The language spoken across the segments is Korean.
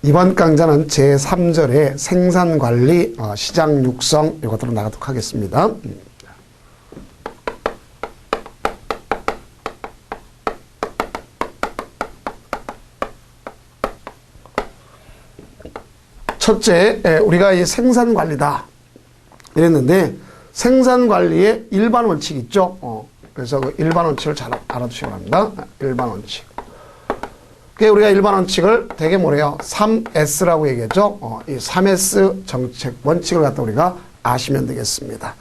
이번 강좌는 제3절의 생산관리, 시장 육성 이것들로 나가도록 하겠습니다. 첫째, 우리가 이 생산관리다 이랬는데 생산관리의 일반 원칙이 있죠. 그래서 그 일반 원칙을 잘 알아두시기 바랍니다. 일반 원칙. 우리가 일반 원칙을 되게 뭐래요? 3S라고 얘기했죠. 이 3S 정책 원칙을 갖다 우리가 아시면 되겠습니다.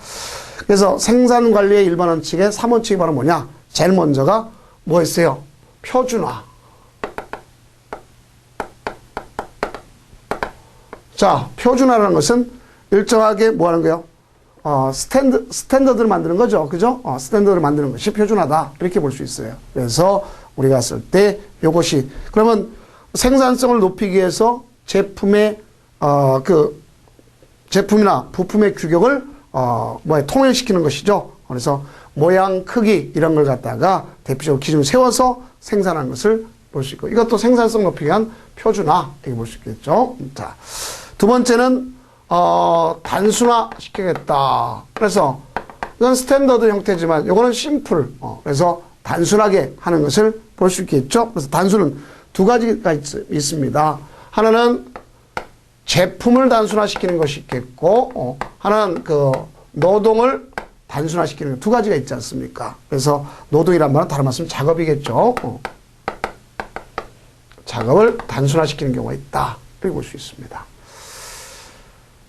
그래서 생산관리의 일반 원칙의 3원칙이 바로 뭐냐? 제일 먼저가 뭐였어요? 표준화. 자, 표준화라는 것은 일정하게 뭐 하는 거예요? 스탠더드를 만드는 거죠. 그죠? 스탠더드를 만드는 것이 표준화다. 이렇게 볼 수 있어요. 그래서 우리가 쓸 때 요것이, 그러면 생산성을 높이기 위해서 제품의, 제품이나 부품의 규격을, 통일시키는 것이죠. 그래서 모양, 크기, 이런 걸 갖다가 대표적으로 기준을 세워서 생산하는 것을 볼 수 있고, 이것도 생산성 높이기 위한 표준화, 이렇게 볼 수 있겠죠. 자, 두 번째는, 단순화 시키겠다. 그래서 이건 스탠더드 형태지만 이거는 심플. 그래서 단순하게 하는 것을 볼 수 있겠죠. 그래서 단순은 두 가지가 있습니다. 하나는 제품을 단순화시키는 것이 있겠고, 하나는 그 노동을 단순화시키는 두 가지가 있지 않습니까? 그래서 노동이란 말은 다른 말씀 작업이겠죠. 작업을 단순화시키는 경우가 있다. 이렇게 볼 수 있습니다.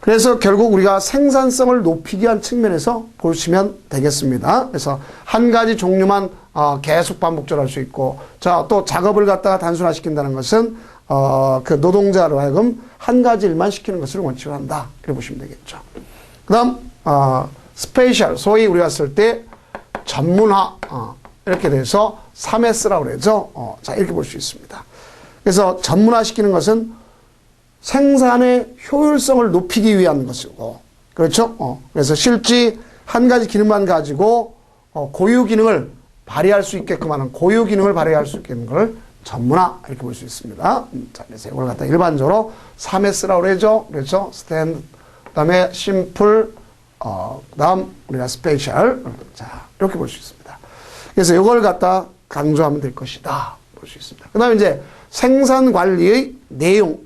그래서 결국 우리가 생산성을 높이기 위한 측면에서 보시면 되겠습니다. 그래서 한 가지 종류만 계속 반복적으로 할 수 있고, 자, 또 작업을 갖다가 단순화시킨다는 것은 그 노동자로 하여금 한 가지 일만 시키는 것을 원칙으로 한다. 이렇게 보시면 되겠죠. 그 다음 스페셜, 소위 우리가 쓸 때 전문화, 이렇게 돼서 3S라고 그러죠. 자, 이렇게 볼 수 있습니다. 그래서 전문화시키는 것은 생산의 효율성을 높이기 위한 것이고, 그렇죠? 그래서 실제 한 가지 기능만 가지고 고유 기능을 발휘할 수 있게끔 하는 고유 기능을 발휘할 수 있는 걸 전문화 이렇게 볼 수 있습니다. 자, 그래서 이걸 갖다 일반적으로 3S라고 그러죠. 그렇죠? 스탠드, 그다음에 심플, 그다음 우리가 스페셜. 자, 이렇게 볼 수 있습니다. 그래서 이걸 갖다 강조하면 될 것이다. 볼 수 있습니다. 그다음에 이제 생산 관리의 내용.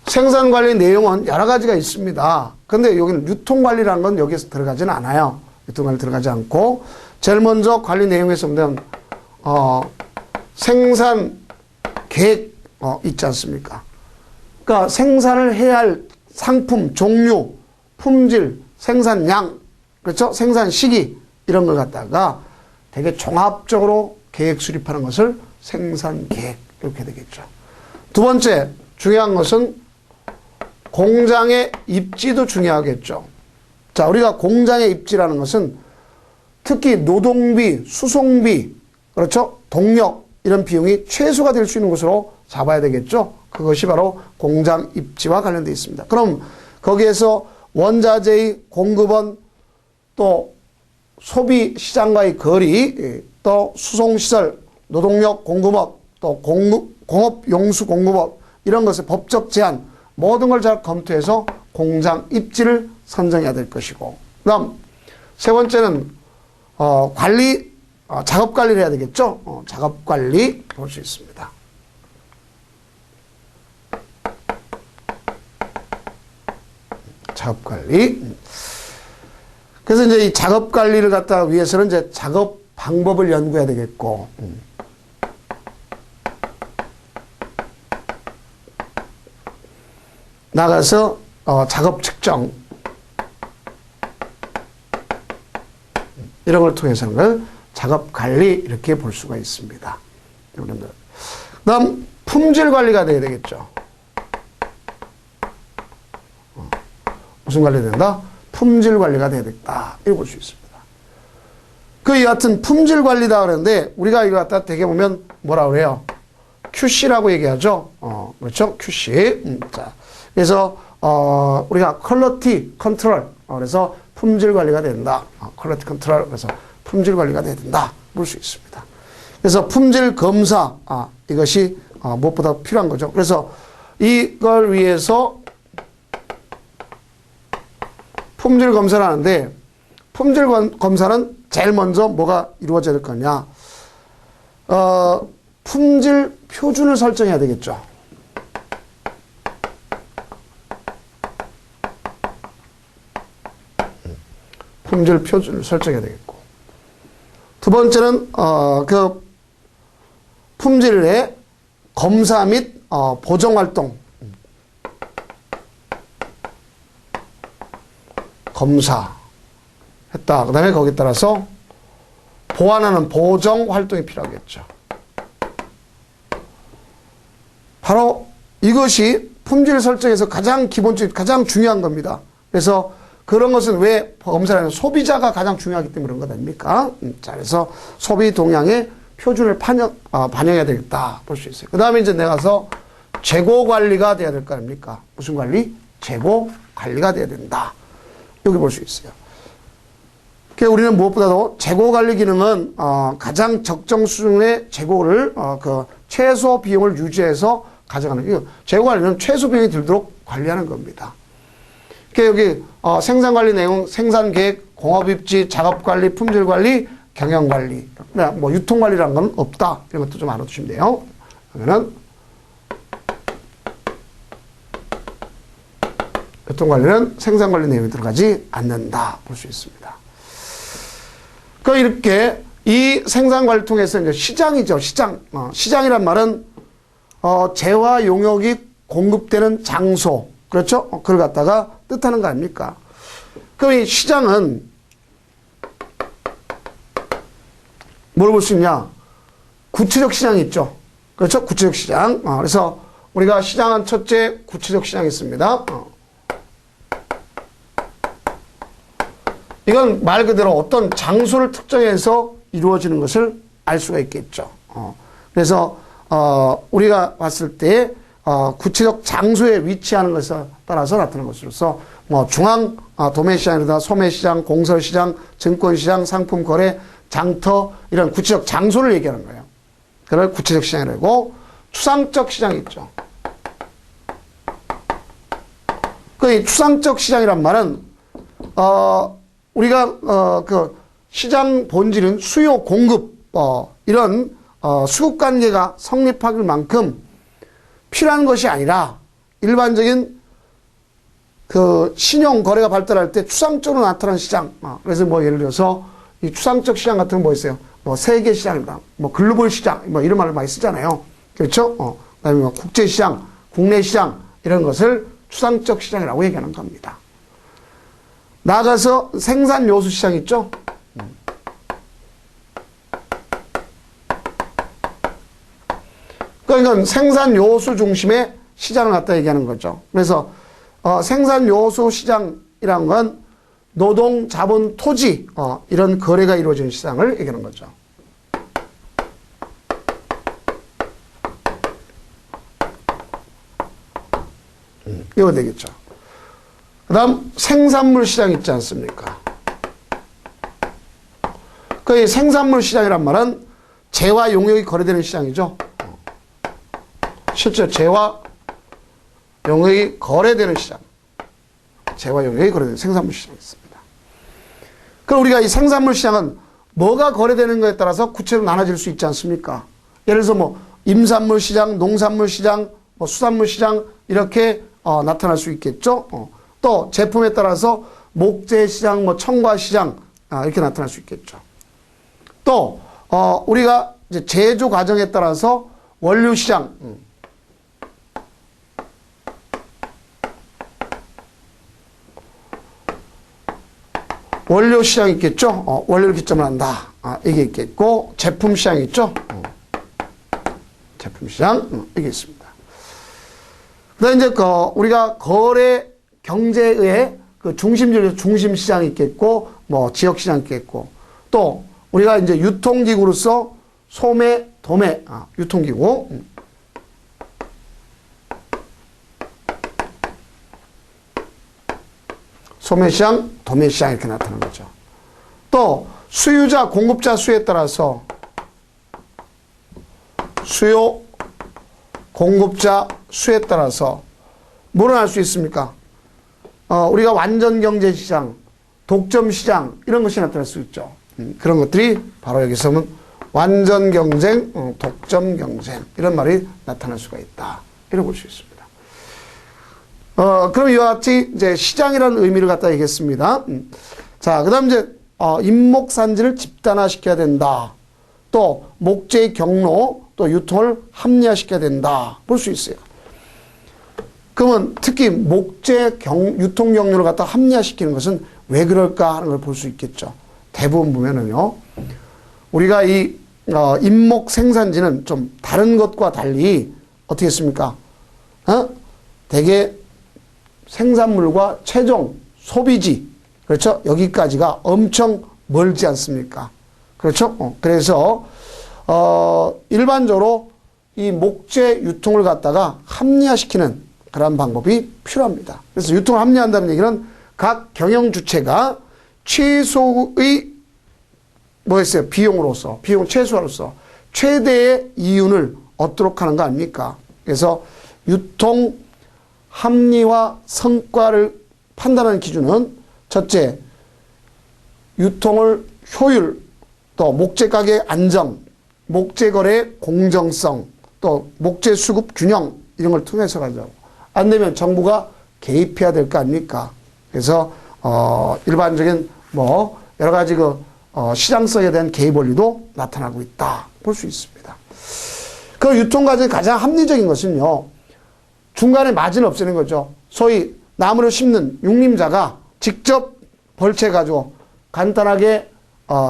생산관리 내용은 여러 가지가 있습니다. 근데 여기는 유통관리라는 건 여기에서 들어가지는 않아요. 유통관리 들어가지 않고, 제일 먼저 관리 내용에서 보면, 생산 계획, 있지 않습니까? 그러니까 생산을 해야 할 상품, 종류, 품질, 생산량, 그렇죠? 생산 시기, 이런 걸 갖다가 되게 종합적으로 계획 수립하는 것을 생산 계획, 이렇게 되겠죠. 두 번째, 중요한 것은 공장의 입지도 중요하겠죠. 자, 우리가 공장의 입지라는 것은 특히 노동비, 수송비, 그렇죠? 동력, 이런 비용이 최소가 될 수 있는 것으로 잡아야 되겠죠. 그것이 바로 공장 입지와 관련되어 있습니다. 그럼 거기에서 원자재의 공급원, 또 소비 시장과의 거리, 또 수송시설, 노동력 공급업, 또 공업 용수 공급업, 이런 것의 법적 제한, 모든 걸 잘 검토해서 공장 입지를 선정해야 될 것이고, 그 다음 세 번째는 관리, 작업 관리를 해야 되겠죠. 작업 관리 볼 수 있습니다. 작업 관리. 그래서 이제 이 작업 관리를 갖다 위해서는 이제 작업 방법을 연구해야 되겠고, 나가서 작업 측정, 이런 걸 통해서는 걸 작업 관리 이렇게 볼 수가 있습니다. 여러분들. 그다음 품질 관리가 돼야 되겠죠. 무슨 관리 된다? 품질 관리가 돼야 되겠다. 이렇게 볼 수 있습니다. 그 여하튼 품질 관리다 그러는데 우리가 이거 갖다 되게 보면 뭐라 그래요? QC라고 얘기하죠. 그렇죠? QC. 자. 그래서 우리가 퀄리티 컨트롤, 그래서 품질 관리가 된다. 퀄리티 컨트롤, 그래서 품질 관리가 돼야 된다. 볼 수 있습니다. 그래서 품질 검사, 이것이 무엇보다 필요한 거죠. 그래서 이걸 위해서 품질 검사를 하는데, 품질 검사는 제일 먼저 뭐가 이루어져야 될 거냐. 품질 표준을 설정해야 되겠죠. 품질 표준을 설정해야 되겠고. 두 번째는, 그 품질의 검사 및 보정 활동. 검사했다. 그 다음에 거기에 따라서 보완하는 보정 활동이 필요하겠죠. 바로 이것이 품질 설정에서 가장 기본적인, 가장 중요한 겁니다. 그래서 그런 것은 왜 검사라는 소비자가 가장 중요하기 때문에 그런 것 아닙니까? 자, 그래서 소비 동향의 표준을 반영해야 되겠다. 볼 수 있어요. 그 다음에 이제 내가서 재고 관리가 돼야 될 거 아닙니까? 무슨 관리? 재고 관리가 돼야 된다. 여기 볼 수 있어요. 그러니까 우리는 무엇보다도 재고 관리 기능은 가장 적정 수준의 재고를 그 최소 비용을 유지해서 가져가는 게 재고 관리는 최소 비용이 들도록 관리하는 겁니다. 그러니까 여기 생산 관리 내용, 생산 계획, 공업 입지, 작업 관리, 품질 관리, 경영 관리, 뭐 유통 관리라는 건 없다. 이런 것도 좀 알아두시면 돼요. 그러면은 유통관리는 생산관리 내용이 들어가지 않는다. 볼 수 있습니다. 그러니까 이렇게 이 생산관리를 통해서 이제 시장이죠. 시장. 시장이란 말은, 재화 용역이 공급되는 장소. 그렇죠? 그걸 갖다가 뜻하는 거 아닙니까? 그럼 이 시장은 뭘 볼 수 있냐? 구체적 시장이 있죠. 그렇죠? 구체적 시장. 그래서 우리가 시장은 첫째 구체적 시장이 있습니다. 이건 말 그대로 어떤 장소를 특정해서 이루어지는 것을 알 수가 있겠죠. 그래서 우리가 봤을 때 구체적 장소에 위치하는 것에 따라서 나타나는 것으로서 뭐 중앙 도매시장이나 소매시장, 공설시장, 증권시장, 상품거래, 장터 이런 구체적 장소를 얘기하는 거예요. 그걸 구체적 시장이라고. 추상적 시장이 있죠. 그 추상적 시장이란 말은 우리가 그 시장 본질은 수요 공급 이런 수급 관계가 성립할 만큼 필요한 것이 아니라 일반적인 그 신용 거래가 발달할 때 추상적으로 나타나는 시장. 그래서 뭐 예를 들어서 이 추상적 시장 같은 건 뭐 있어요? 뭐 세계 시장이다, 뭐 글로벌 시장, 뭐 이런 말을 많이 쓰잖아요. 그렇죠? 그다음에 뭐 국제 시장, 국내 시장 이런 것을 추상적 시장이라고 얘기하는 겁니다. 나아가서 생산 요소 시장 있죠? 그러니까 생산 요소 중심의 시장을 갖다 얘기하는 거죠. 그래서 생산 요소 시장이란 건 노동, 자본, 토지 이런 거래가 이루어지는 시장을 얘기하는 거죠. 이거 되겠죠. 그 다음 생산물 시장 있지 않습니까? 그 생산물 시장이란 말은 재화 용역이 거래되는 시장이죠. 실제 재화 용역이 거래되는 시장. 재화 용역이 거래되는 생산물 시장이 있습니다. 그럼 우리가 이 생산물 시장은 뭐가 거래되는 것에 따라서 구체로 나눠질 수 있지 않습니까? 예를 들어서 뭐 임산물 시장, 농산물 시장, 뭐 수산물 시장 이렇게 나타날 수 있겠죠. 또 제품에 따라서 목재 시장, 뭐 청과 시장 이렇게 나타날 수 있겠죠. 또 우리가 이제 제조 과정에 따라서 원료 시장, 원료 시장 있겠죠. 원료를 기점으로 한다. 이게 있겠고 제품 시장 있죠. 제품 시장 이게 있습니다. 그다음 이제 우리가 거래 경제의 그 중심지로 중심 시장이 있겠고 뭐 지역 시장이 있겠고 또 우리가 이제 유통기구로서 소매, 도매, 유통기구. 소매시장, 도매시장 이렇게 나타나는 거죠. 또 수유자, 공급자 수에 따라서 수요, 공급자 수에 따라서 뭐를 할 수 있습니까? 우리가 완전 경제 시장, 독점 시장 이런 것이 나타날 수 있죠. 그런 것들이 바로 여기서는 완전 경쟁, 독점 경쟁 이런 말이 나타날 수가 있다. 이렇게 볼 수 있습니다. 그럼 이와 같이 이제 시장이라는 의미를 갖다 얘기했습니다. 자, 그 다음 이제, 임목산지를 집단화시켜야 된다. 또, 목재의 경로, 또 유통을 합리화시켜야 된다. 볼 수 있어요. 그러면 특히 목재 유통 경로를 갖다 합리화시키는 것은 왜 그럴까 하는 걸 볼 수 있겠죠. 대부분 보면은요, 우리가 이, 임목 생산지는 좀 다른 것과 달리 어떻게 했습니까? 대개 생산물과 최종 소비지, 그렇죠? 여기까지가 엄청 멀지 않습니까? 그렇죠? 그래서, 일반적으로 이 목재 유통을 갖다가 합리화시키는 그런 방법이 필요합니다. 그래서 유통을 합리화한다는 얘기는 각 경영 주체가 최소의 뭐였어요? 비용으로서, 비용 최소화로서 최대의 이윤을 얻도록 하는 거 아닙니까? 그래서 유통 합리화 성과를 판단하는 기준은 첫째, 유통을 효율, 또 목재 가격 안정, 목재 거래 공정성, 또 목재 수급 균형 이런 걸 통해서 가자고. 안 되면 정부가 개입해야 될 거 아닙니까? 그래서 일반적인 뭐 여러 가지 시장성에 대한 개입 원리도 나타나고 있다 볼 수 있습니다. 그 유통 과정의 가장 합리적인 것은요, 중간에 마진 없애는 거죠. 소위 나무를 심는 육림자가 직접 벌채가지고 간단하게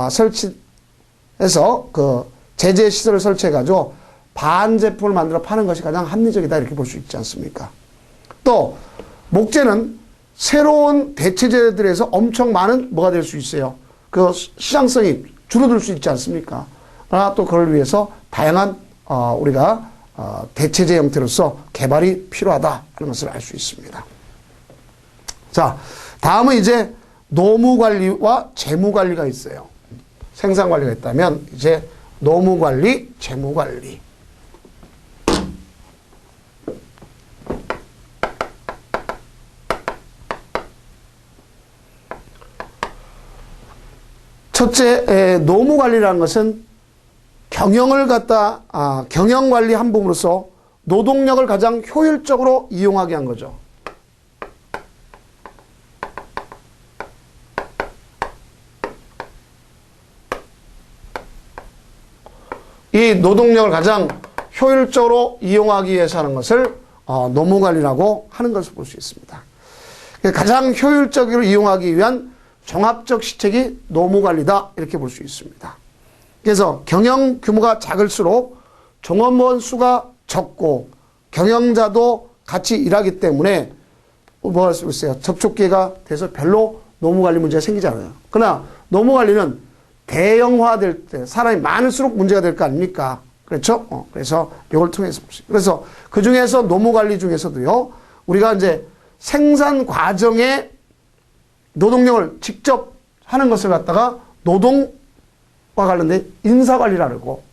설치해서 그 제재 시설을 설치해가지고 반제품을 만들어 파는 것이 가장 합리적이다 이렇게 볼 수 있지 않습니까? 또 목재는 새로운 대체재들에서 엄청 많은 뭐가 될 수 있어요. 그 시장성이 줄어들 수 있지 않습니까? 그러나 또 그걸 위해서 다양한 우리가 대체재 형태로서 개발이 필요하다 하는 것을 알 수 있습니다. 자, 다음은 이제 노무관리와 재무관리가 있어요. 생산관리가 있다면 이제 노무관리, 재무관리. 첫째, 노무관리라는 것은 경영을 경영관리 한 부분으로서 노동력을 가장 효율적으로 이용하게 한 거죠. 이 노동력을 가장 효율적으로 이용하기 위해서 하는 것을 노무관리라고 하는 것을 볼 수 있습니다. 가장 효율적으로 이용하기 위한 종합적 시책이 노무관리다 이렇게 볼 수 있습니다. 그래서 경영 규모가 작을수록 종업원 수가 적고 경영자도 같이 일하기 때문에 뭐 할 수 있어요? 접촉기회가 돼서 별로 노무관리 문제가 생기지 않아요. 그러나 노무관리는 대형화될 때 사람이 많을수록 문제가 될 거 아닙니까? 그렇죠? 그래서 이걸 통해서 볼 수 있어요. 그래서 그 중에서 노무관리 중에서도요, 우리가 이제 생산 과정에 노동력을 직접 하는 것을 갖다가 노동과 관련된 인사관리라고 그러고,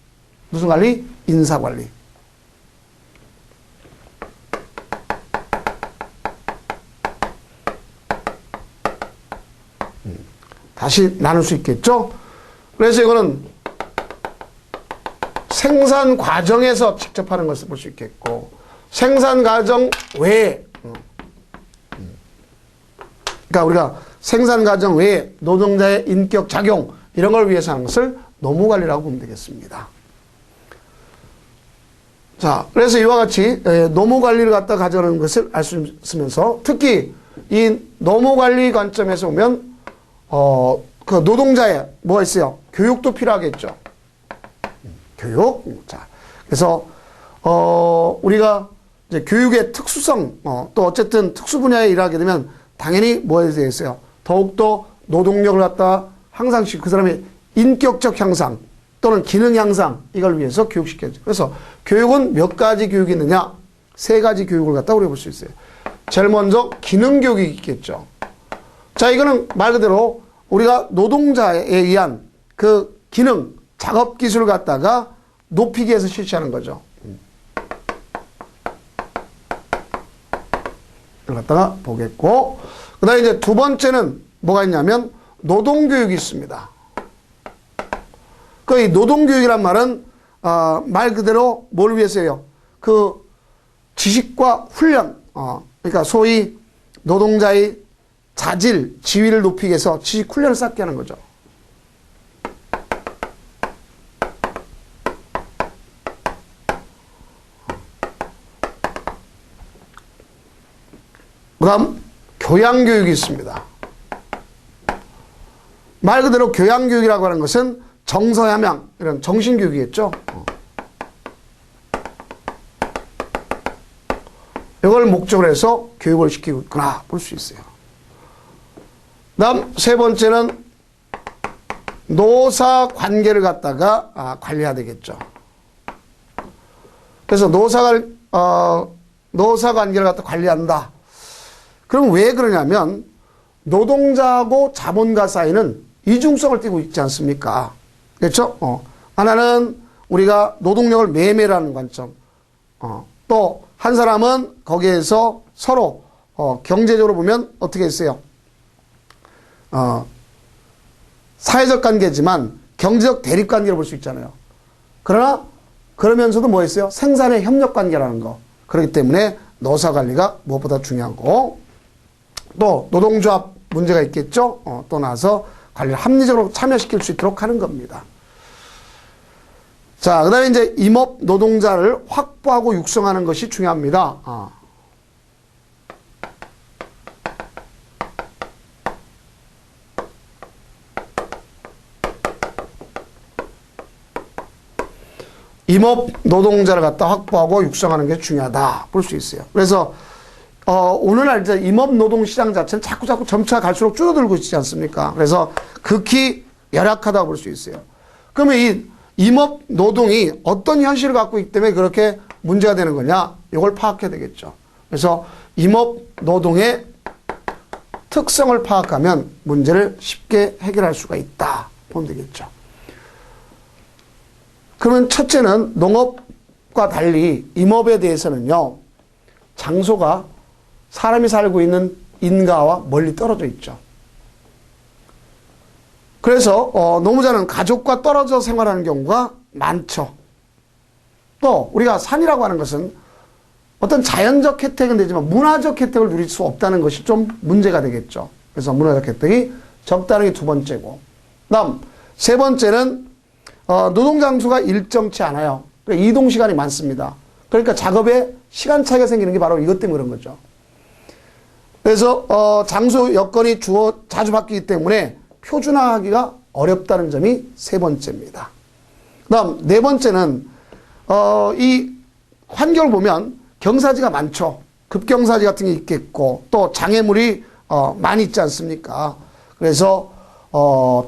무슨 관리? 인사관리. 다시 나눌 수 있겠죠? 그래서 이거는 생산 과정에서 직접 하는 것을 볼 수 있겠고, 생산 과정 외에, 그러니까 우리가 생산 과정 외에 노동자의 인격 작용, 이런 걸 위해서 하는 것을 노무관리라고 보면 되겠습니다. 자, 그래서 이와 같이 노무관리를 갖다 가져오는 것을 알 수 있으면서, 특히 이 노무관리 관점에서 보면, 그 노동자의 뭐가 있어요? 교육도 필요하겠죠. 교육. 자, 그래서 우리가 이제 교육의 특수성, 또 어쨌든 특수 분야에 일하게 되면 당연히 뭐에 대해서요? 더욱더 노동력을 갖다 향상시키고 그 사람의 인격적 향상 또는 기능 향상 이걸 위해서 교육시켜야죠. 그래서 교육은 몇 가지 교육이 있느냐? 세 가지 교육을 갖다 우리가 볼 수 있어요. 제일 먼저 기능 교육이 있겠죠. 자, 이거는 말 그대로 우리가 노동자에 의한 그 기능, 작업 기술을 갖다가 높이기 위해서 실시하는 거죠. 이걸 갖다가 보겠고, 그 다음에 이제 두 번째는 뭐가 있냐면 노동교육이 있습니다. 그 이 노동교육이란 말은 말 그대로 뭘 위해서요? 그 지식과 훈련, 그러니까 소위 노동자의 자질, 지위를 높이기 위해서 지식 훈련을 쌓게 하는 거죠. 그 다음 교양교육이 있습니다. 말 그대로 교양교육이라고 하는 것은 정서함양, 이런 정신교육이겠죠. 이걸 목적으로 해서 교육을 시키고 있구나 볼 수 있어요. 다음 세 번째는 노사 관계를 갖다가 관리해야 되겠죠. 그래서 노사 관계를 갖다 관리한다. 그럼 왜 그러냐면 노동자하고 자본가 사이는 이중성을 띠고 있지 않습니까? 그렇죠? 하나는 우리가 노동력을 매매라는 관점, 또 한 사람은 거기에서 서로 경제적으로 보면 어떻게 했어요? 사회적 관계지만 경제적 대립 관계를 볼 수 있잖아요. 그러나 그러면서도 뭐 했어요? 생산의 협력 관계라는 거. 그렇기 때문에 노사 관리가 무엇보다 중요하고, 또 노동조합 문제가 있겠죠. 또 나서 관리를 합리적으로 참여시킬 수 있도록 하는 겁니다. 자, 그 다음에 이제 임업 노동자를 확보하고 육성하는 것이 중요합니다. 임업 노동자를 갖다 확보하고 육성하는 게 중요하다 볼 수 있어요. 그래서 오늘날 이제 임업 노동 시장 자체는 자꾸 점차 갈수록 줄어들고 있지 않습니까? 그래서 극히 열악하다고 볼 수 있어요. 그러면 이 임업 노동이 어떤 현실을 갖고 있기 때문에 그렇게 문제가 되는 거냐? 이걸 파악해야 되겠죠. 그래서 임업 노동의 특성을 파악하면 문제를 쉽게 해결할 수가 있다 보면 되겠죠. 그러면 첫째는 농업과 달리 임업에 대해서는요, 장소가 사람이 살고 있는 인가와 멀리 떨어져 있죠. 그래서 노무자는 가족과 떨어져 생활하는 경우가 많죠. 또 우리가 산이라고 하는 것은 어떤 자연적 혜택은 되지만 문화적 혜택을 누릴 수 없다는 것이 좀 문제가 되겠죠. 그래서 문화적 혜택이 적다는 게 두 번째고, 다음 세 번째는 노동장소가 일정치 않아요. 그러니까 이동시간이 많습니다. 그러니까 작업에 시간 차이가 생기는 게 바로 이것 때문에 그런 거죠. 그래서 장소 여건이 자주 바뀌기 때문에 표준화하기가 어렵다는 점이 세 번째입니다. 그 다음 네 번째는 이 환경을 보면 경사지가 많죠. 급경사지 같은 게 있겠고, 또 장애물이 많이 있지 않습니까? 그래서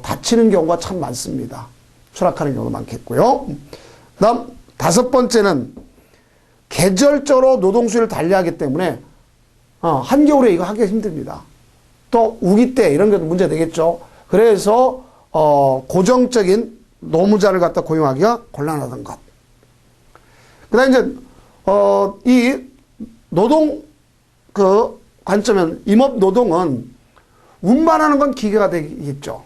다치는 경우가 참 많습니다. 추락하는 경우도 많겠고요. 그 다음 다섯 번째는 계절적으로 노동수요를 달리하기 때문에 한겨울에 이거 하기가 힘듭니다. 또 우기 때 이런 것도 문제 되겠죠. 그래서 고정적인 노무자를 갖다 고용하기가 곤란하던 것. 그다음에 이제 이 노동 그 관점은 임업 노동은 운반하는 건 기계가 되겠죠.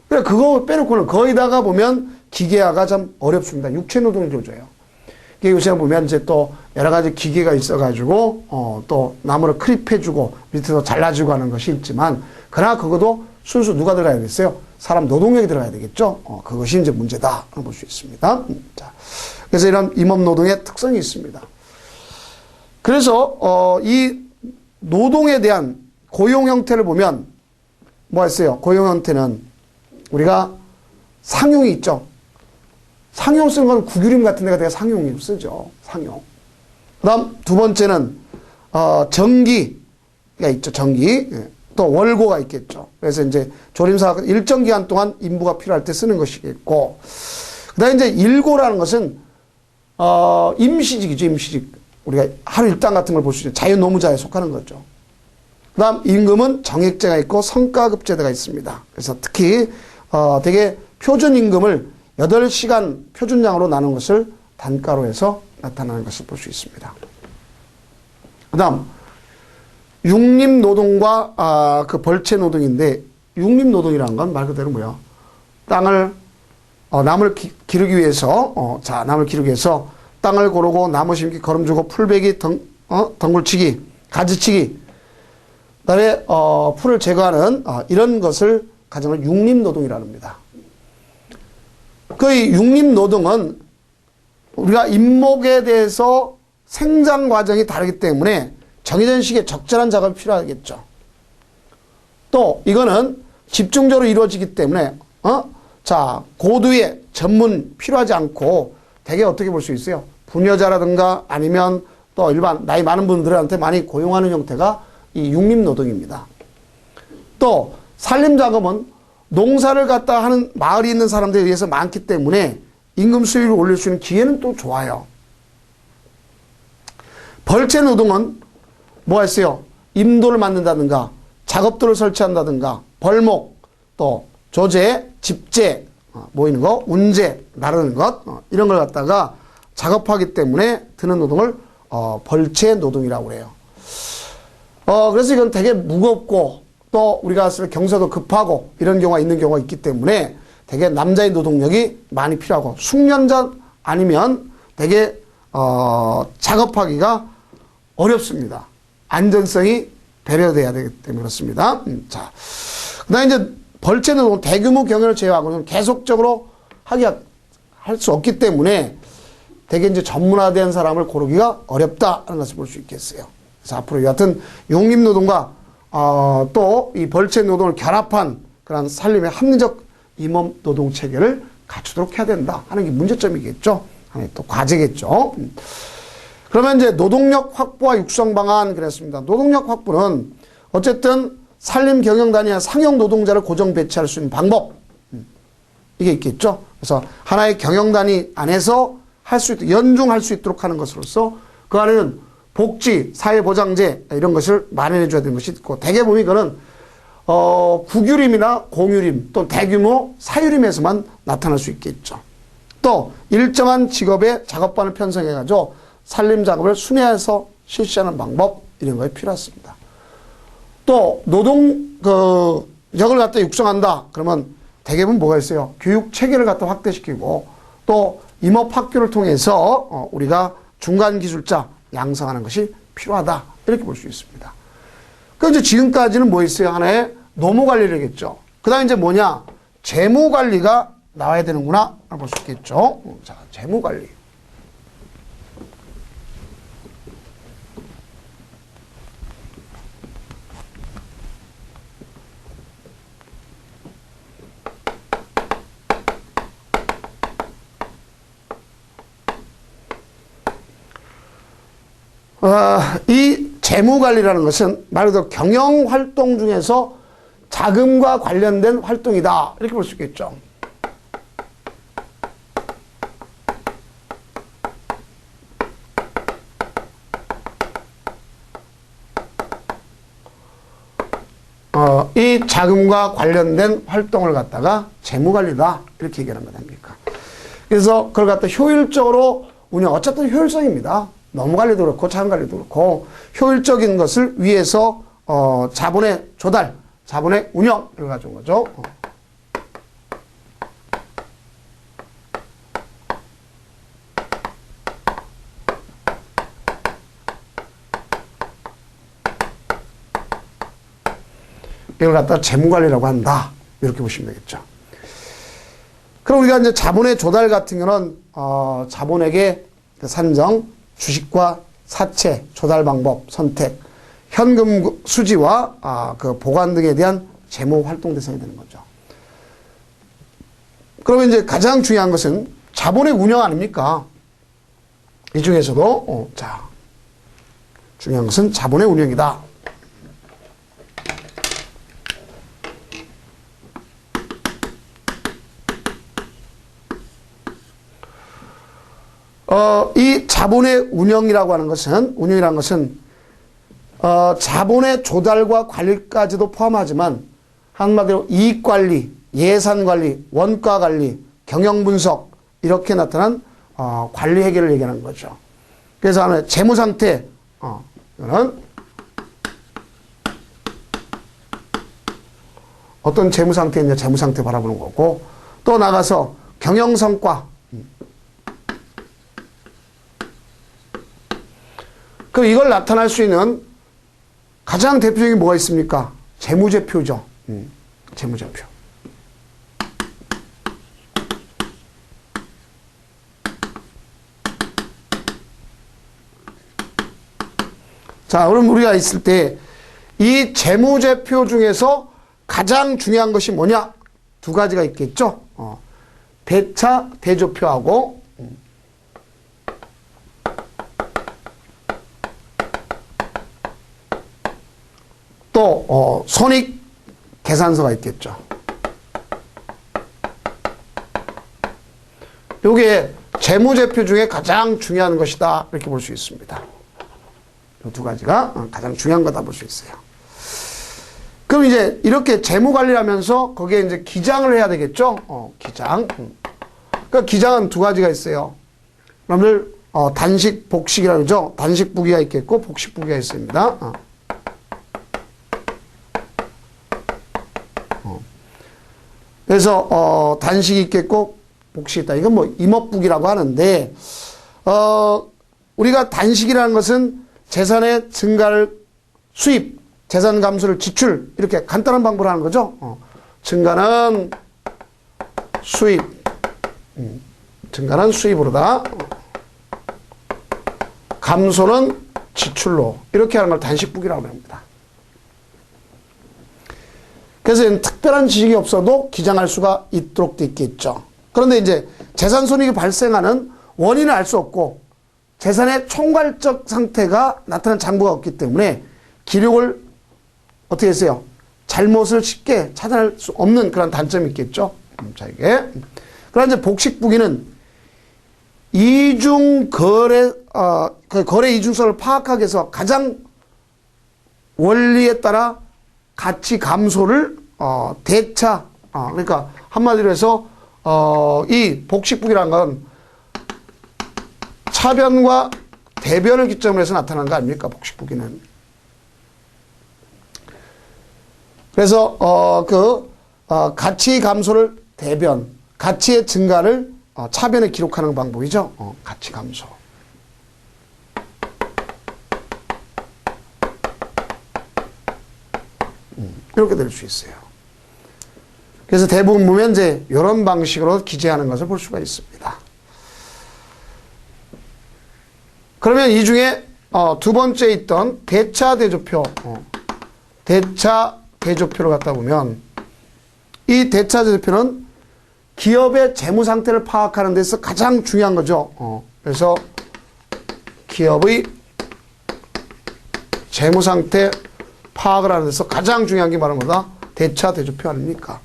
그래 그거 빼놓고는 거의다가 보면 기계화가 참 어렵습니다. 육체 노동이 주어져요. 요새 보면 이제 또 여러 가지 기계가 있어가지고 또 나무를 크립해주고 밑에서 잘라주고 하는 것이 있지만, 그러나 그것도 순수 누가 들어가야 되겠어요? 사람 노동력이 들어가야 되겠죠. 그것이 이제 문제다 볼 수 있습니다. 자, 그래서 이런 임업 노동의 특성이 있습니다. 그래서 이 노동에 대한 고용 형태를 보면 뭐가 있어요? 고용 형태는 우리가 상용이 있죠. 상용 쓰는 건 국유림 같은 데가 되게 상용이 쓰죠. 상용. 그 다음 두 번째는 정기가 있죠. 정기. 또 월고가 있겠죠. 그래서 이제 조림사가 일정 기간 동안 인부가 필요할 때 쓰는 것이겠고, 그 다음에 이제 일고라는 것은 임시직이죠. 임시직. 우리가 하루 일당 같은 걸 볼 수 있죠. 자유노무자에 속하는 거죠. 그 다음 임금은 정액제가 있고 성과급제도가 있습니다. 그래서 특히 되게 표준임금을 8시간 표준량으로 나눈 것을 단가로 해서 나타나는 것을 볼 수 있습니다. 그 다음, 육림노동과 그 벌채노동인데, 육림노동이라는 건 말 그대로 뭐야? 땅을, 나무를 기르기 위해서, 나무를 기르기 위해서 땅을 고르고 나무 심기, 거름주고, 풀베기, 덩굴치기, 가지치기, 그다음에 풀을 제거하는 이런 것을 가정을 육림노동이라고 합니다. 그 육림노동은 우리가 임목에 대해서 생장 과정이 다르기 때문에 정해진 시기에 적절한 작업이 필요하겠죠. 또 이거는 집중적으로 이루어지기 때문에 고도의 전문 필요하지 않고 되게 어떻게 볼 수 있어요? 부녀자라든가 아니면 또 일반 나이 많은 분들한테 많이 고용하는 형태가 이 육림노동입니다. 또 산림작업은 농사를 갖다 하는 마을이 있는 사람들에 의해서 많기 때문에 임금 수익을 올릴 수 있는 기회는 또 좋아요. 벌채노동은 뭐가 있어요? 임도를 만든다든가 작업도를 설치한다든가 벌목, 또 조제, 집제, 모이는 거, 운제, 나르는 것 이런 걸 갖다가 작업하기 때문에 드는 노동을 벌채노동이라고 그래요. 그래서 이건 되게 무겁고 또 우리가 쓸 경사도 급하고 이런 경우가 있는 경우가 있기 때문에 되게 남자의 노동력이 많이 필요하고 숙련자 아니면 되게 작업하기가 어렵습니다. 안전성이 배려돼야 되기 때문에 그렇습니다. 자, 그다음에 이제 벌채노동 대규모 경연을 제외하고는 계속적으로 할 수 없기 때문에 되게 이제 전문화된 사람을 고르기가 어렵다는 것을 볼 수 있겠어요. 그래서 앞으로 여하튼 용림노동과 또 이 벌채노동을 결합한 그런 산림의 합리적 임업 노동 체계를 갖추도록 해야 된다 하는 게 문제점이겠죠. 하나의 또 과제겠죠. 그러면 이제 노동력 확보와 육성 방안 그랬습니다. 노동력 확보는 어쨌든 산림 경영단위와 상용 노동자를 고정 배치할 수 있는 방법 이게 있겠죠. 그래서 하나의 경영단위 안에서 할 수 있도록 연중할 수 있도록 하는 것으로서 그 안에는 복지, 사회보장제 이런 것을 마련해 줘야 되는 것이 있고 대개 보면 이거는 국유림이나 공유림 또 대규모 사유림에서만 나타날 수 있겠죠. 또 일정한 직업의 작업반을 편성해 가지고 산림 작업을 순회해서 실시하는 방법 이런 거에 필요했습니다. 또 노동력을 갖다 육성한다 그러면 대개는 뭐가 있어요? 교육 체계를 갖다 확대시키고 또 임업학교를 통해서 우리가 중간 기술자 양성하는 것이 필요하다 이렇게 볼 수 있습니다. 그 이제 지금까지는 뭐 있어요? 하나의 노무 관리를겠죠. 그다음 이제 뭐냐? 재무 관리가 나와야 되는구나 볼 수 있겠죠. 자, 재무 관리. 이 재무관리라는 것은 말 그대로 경영활동 중에서 자금과 관련된 활동이다 이렇게 볼 수 있겠죠. 이 자금과 관련된 활동을 갖다가 재무관리다 이렇게 얘기하는 거 아닙니까? 그래서 그걸 갖다 효율적으로 운영, 어쨌든 효율성입니다. 노무관리도 그렇고 자금관리도 그렇고 효율적인 것을 위해서 자본의 조달, 자본의 운영을 가져온 거죠. 이걸 갖다 재무관리라고 한다. 이렇게 보시면 되겠죠. 그럼 우리가 이제 자본의 조달 같은 경우는 자본에게 산정, 주식과 사채, 조달 방법, 선택, 현금 수지와 그 보관 등에 대한 재무 활동 대상이 되는 거죠. 그러면 이제 가장 중요한 것은 자본의 운영 아닙니까? 이 중에서도 중요한 것은 자본의 운영이다. 이 자본의 운영이라고 하는 것은, 운영이라는 것은, 자본의 조달과 관리까지도 포함하지만, 한마디로 이익 관리, 예산 관리, 원가 관리, 경영분석 이렇게 나타난 관리 회계를 얘기하는 거죠. 그래서 하나 재무상태 이거는 어떤 재무상태냐 재무상태 바라보는 거고 또 나가서 경영성과 그럼 이걸 나타낼 수 있는 가장 대표적인 뭐가 있습니까? 재무제표죠. 재무제표. 자, 그럼 우리가 있을 때 이 재무제표 중에서 가장 중요한 것이 뭐냐? 두 가지가 있겠죠. 대차 대조표하고 또 손익 계산서가 있겠죠. 이게 재무제표 중에 가장 중요한 것이다 이렇게 볼 수 있습니다. 이 두 가지가 가장 중요한 거다 볼 수 있어요. 그럼 이제 이렇게 재무 관리를 하면서 거기에 이제 기장을 해야 되겠죠. 기장. 그러니까 기장은 두 가지가 있어요. 여러분들 단식 복식이라고 그러죠. 단식 부기가 있겠고 복식 부기가 있습니다. 그래서 단식이 있겠고 복식이 있다. 이건 뭐 임업부기라고 하는데 우리가 단식이라는 것은 재산의 증가를 수입, 재산 감소를 지출 이렇게 간단한 방법으로 하는 거죠. 증가는 수입, 증가는 수입으로다. 감소는 지출로 이렇게 하는 걸 단식부기라고 합니다. 그래서 특별한 지식이 없어도 기장할 수가 있도록 돼 있겠죠. 그런데 이제 재산 손익이 발생하는 원인을 알 수 없고 재산의 총괄적 상태가 나타난 장부가 없기 때문에 기록을 어떻게 했어요? 잘못을 쉽게 찾아낼 수 없는 그런 단점이 있겠죠. 자, 이게. 그러나 이제 복식부기는 이중 거래, 그 거래 이중성을 파악하기 위해서 가장 원리에 따라 가치 감소를, 대차, 그러니까 한마디로 해서, 이 복식부기라는 건 차변과 대변을 기점으로 해서 나타난 거 아닙니까? 복식부기는. 그래서 가치 감소를 대변, 가치의 증가를 차변에 기록하는 방법이죠. 가치 감소. 이렇게 될 수 있어요. 그래서 대부분 보면 이제 이런 방식으로 기재하는 것을 볼 수가 있습니다. 그러면 이 중에 두 번째 있던 대차 대조표, 대차 대조표를 갖다 보면 이 대차 대조표는 기업의 재무 상태를 파악하는 데서 가장 중요한 거죠. 그래서 기업의 재무 상태 파악을 하는 데서 가장 중요한 게 바로 뭐다? 대차 대조표 아닙니까?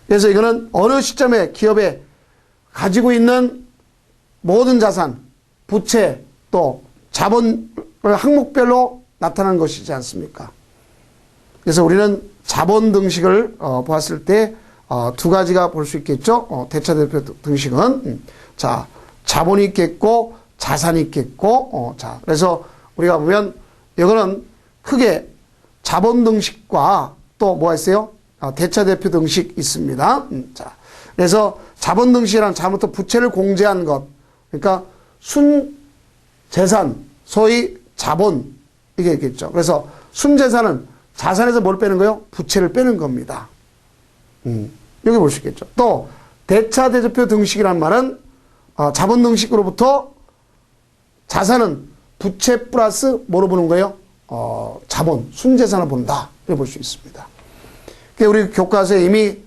그래서 이거는 어느 시점에 기업에 가지고 있는 모든 자산, 부채, 또 자본을 항목별로 나타나는 것이지 않습니까? 그래서 우리는 자본 등식을 보았을 때 두 가지가 볼 수 있겠죠. 대차 대표 등식은 자 자본이 있겠고 자산이 있겠고 자 그래서 우리가 보면 이거는 크게 자본 등식과 또 뭐가 있어요? 대차 대표 등식 있습니다. 자 그래서 자본 등식이란 자본부터 부채를 공제한 것 그러니까 순 재산 소위 자본 이게 있겠죠. 그래서 순 재산은 자산에서 뭘 빼는 거예요? 부채를 빼는 겁니다. 여기 볼 수 있겠죠. 또 대차 대조표 등식이란 말은 자본 등식으로부터 자산은 부채 플러스 뭐로 보는 거예요? 자본, 순재산을 본다. 이렇게 볼 수 있습니다. 우리 교과서에 이미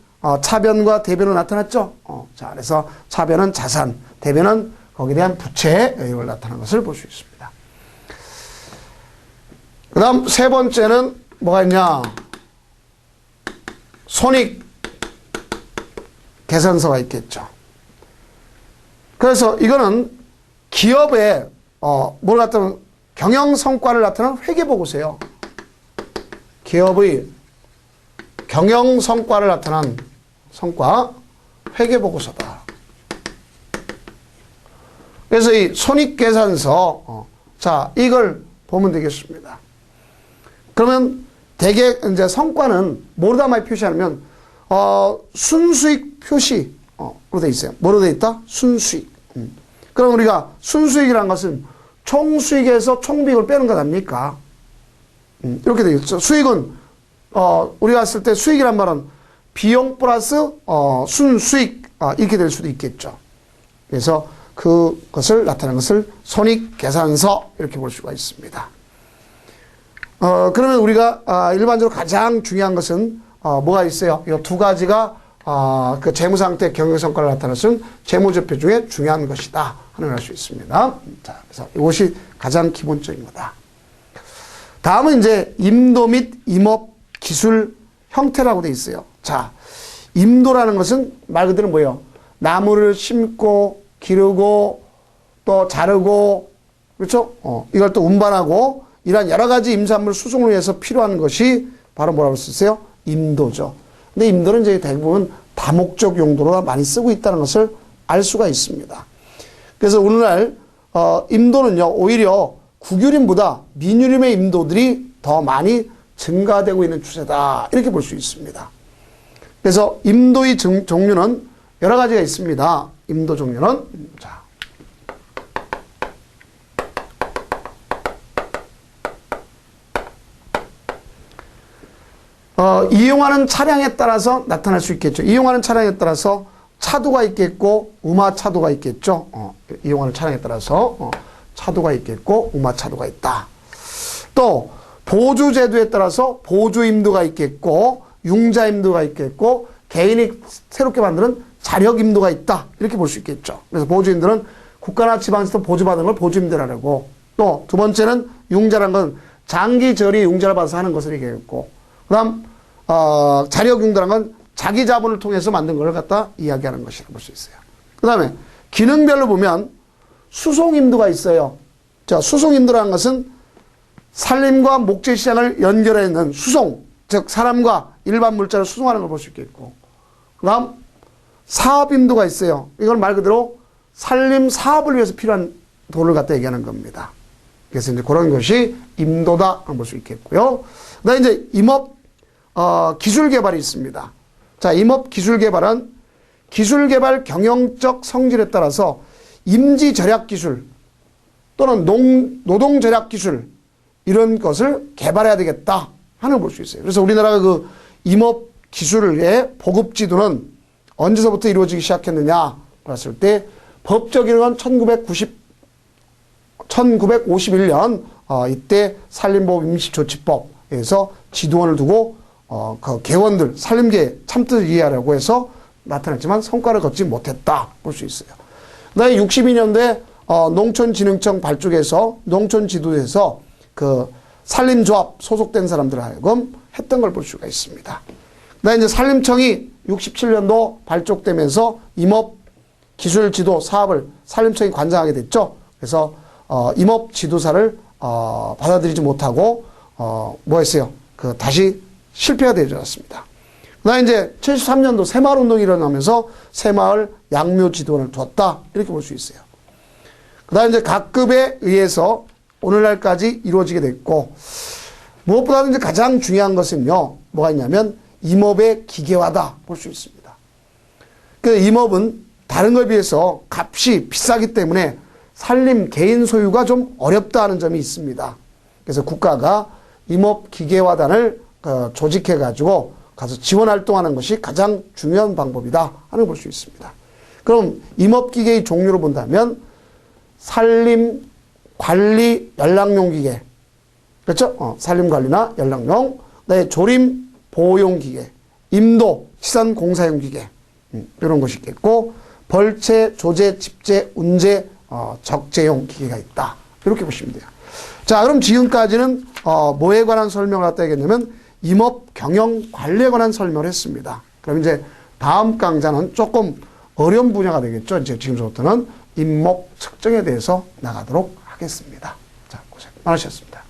차변과 대변으로 나타났죠. 자, 그래서 차변은 자산, 대변은 거기에 대한 부채 이걸 나타나는 것을 볼 수 있습니다. 그 다음 세 번째는 뭐가 있냐? 손익 계산서가 있겠죠. 그래서 이거는 기업의 뭘 나타내는 경영 성과를 나타내는 회계보고서예요. 기업의 경영 성과를 나타낸 성과 회계보고서다. 그래서 이 손익계산서, 자, 이걸 보면 되겠습니다. 그러면 대개 이제 성과는 뭐로다 많이 표시하냐면, 순수익 표시로 돼 있어요. 뭐로 돼 있다? 순수익. 그럼 우리가 순수익이라는 것은 총수익에서 총비익을 빼는 것 아닙니까? 이렇게 되겠죠. 수익은, 우리가 쓸 때 수익이란 말은 비용 플러스, 순수익, 이렇게 될 수도 있겠죠. 그래서 그것을 나타내는 것을 손익계산서, 이렇게 볼 수가 있습니다. 그러면 우리가, 일반적으로 가장 중요한 것은, 뭐가 있어요? 이 두 가지가, 그 재무상태 경영성과를 나타낼 수 있는 재무지표 중에 중요한 것이다. 하는 걸 알 수 있습니다. 자, 그래서 이것이 가장 기본적인 거다. 다음은 이제 임도 및 임업 기술 형태라고 돼 있어요. 자, 임도라는 것은 말 그대로 뭐예요? 나무를 심고, 기르고, 또 자르고, 그렇죠? 이걸 또 운반하고, 이러한 여러 가지 임산물 수송을 위해서 필요한 것이 바로 뭐라고 쓰세요? 임도죠. 근데 임도는 이제 대부분 다목적 용도로 많이 쓰고 있다는 것을 알 수가 있습니다. 그래서 오늘날, 임도는요, 오히려 국유림보다 민유림의 임도들이 더 많이 증가되고 있는 추세다. 이렇게 볼 수 있습니다. 그래서 임도의 종류는 여러 가지가 있습니다. 임도 종류는, 자. 이용하는 차량에 따라서 나타날 수 있겠죠. 이용하는 차량에 따라서 차도가 있겠고, 우마차도가 있겠죠. 이용하는 차량에 따라서 차도가 있겠고, 우마차도가 있다. 또, 보조제도에 따라서 보조임도가 있겠고, 융자임도가 있겠고, 개인이 새롭게 만드는 자력임도가 있다. 이렇게 볼 수 있겠죠. 그래서 보조임도는 국가나 지방에서 보조받는 걸 보조임도라고 하고, 또 두 번째는 융자라는 건 장기절이 융자를 받아서 하는 것을 얘기했고, 그 다음, 자력융도라는 건 자기 자본을 통해서 만든 걸 갖다 이야기하는 것이라고 볼 수 있어요. 그 다음에 기능별로 보면 수송임도가 있어요. 자, 수송임도라는 것은 산림과 목재시장을 연결해 있는 수송, 즉 사람과 일반 물자를 수송하는 걸 볼 수 있겠고, 그 다음 사업임도가 있어요. 이건 말 그대로 산림 사업을 위해서 필요한 돈을 갖다 얘기하는 겁니다. 그래서 이제 그런 것이 임도다 볼 수 있겠고요. 그 다음에 이제 임업 기술 개발이 있습니다. 자, 임업 기술 개발은 기술 개발 경영적 성질에 따라서 임지 절약 기술 또는 노동 절약 기술 이런 것을 개발해야 되겠다 하는 걸 볼 수 있어요. 그래서 우리나라가 그 임업 기술의 보급 지도는 언제서부터 이루어지기 시작했느냐 그랬을 때 법적인 건 1951년 이때 산림보호 임시조치법에서 지도원을 두고 그 개원들, 산림계 참뜻을 이해하려고 해서 나타났지만 성과를 거두지 못했다. 볼 수 있어요. 그 다음에 62년도에 농촌진흥청 발족해서 농촌지도에서 그 산림조합 소속된 사람들 하여금 했던 걸 볼 수가 있습니다. 그 다음에 이제 산림청이 67년도 발족되면서 임업기술지도 사업을 산림청이 관장하게 됐죠. 그래서 임업지도사를 받아들이지 못하고 뭐 했어요? 다시 실패가 되지 않았습니다. 그 다음에 이제 73년도 새마을 운동이 일어나면서 새마을 양묘 지도원을 두었다. 이렇게 볼 수 있어요. 그 다음에 이제 각 급에 의해서 오늘날까지 이루어지게 됐고, 무엇보다도 이제 가장 중요한 것은요, 뭐가 있냐면 임업의 기계화다. 볼 수 있습니다. 그 임업은 다른 것에 비해서 값이 비싸기 때문에 산림 개인 소유가 좀 어렵다는 점이 있습니다. 그래서 국가가 임업 기계화단을 조직해가지고 가서 지원활동하는 것이 가장 중요한 방법이다 하는 걸 볼 수 있습니다. 그럼 임업기계의 종류로 본다면 산림관리 연락용 기계, 그렇죠? 산림관리나 연락용, 그다음에 조림 보호용 기계, 임도 시산공사용 기계 이런 것이 있겠고, 벌채, 조제, 집재, 운제, 적재용 기계가 있다. 이렇게 보시면 돼요. 자, 그럼 지금까지는 뭐에 관한 설명을 갖다 하겠냐면 임업 경영 관리에 관한 설명을 했습니다. 그럼 이제 다음 강좌는 조금 어려운 분야가 되겠죠. 이제 지금부터는 임목 측정에 대해서 나가도록 하겠습니다. 자, 고생 많으셨습니다.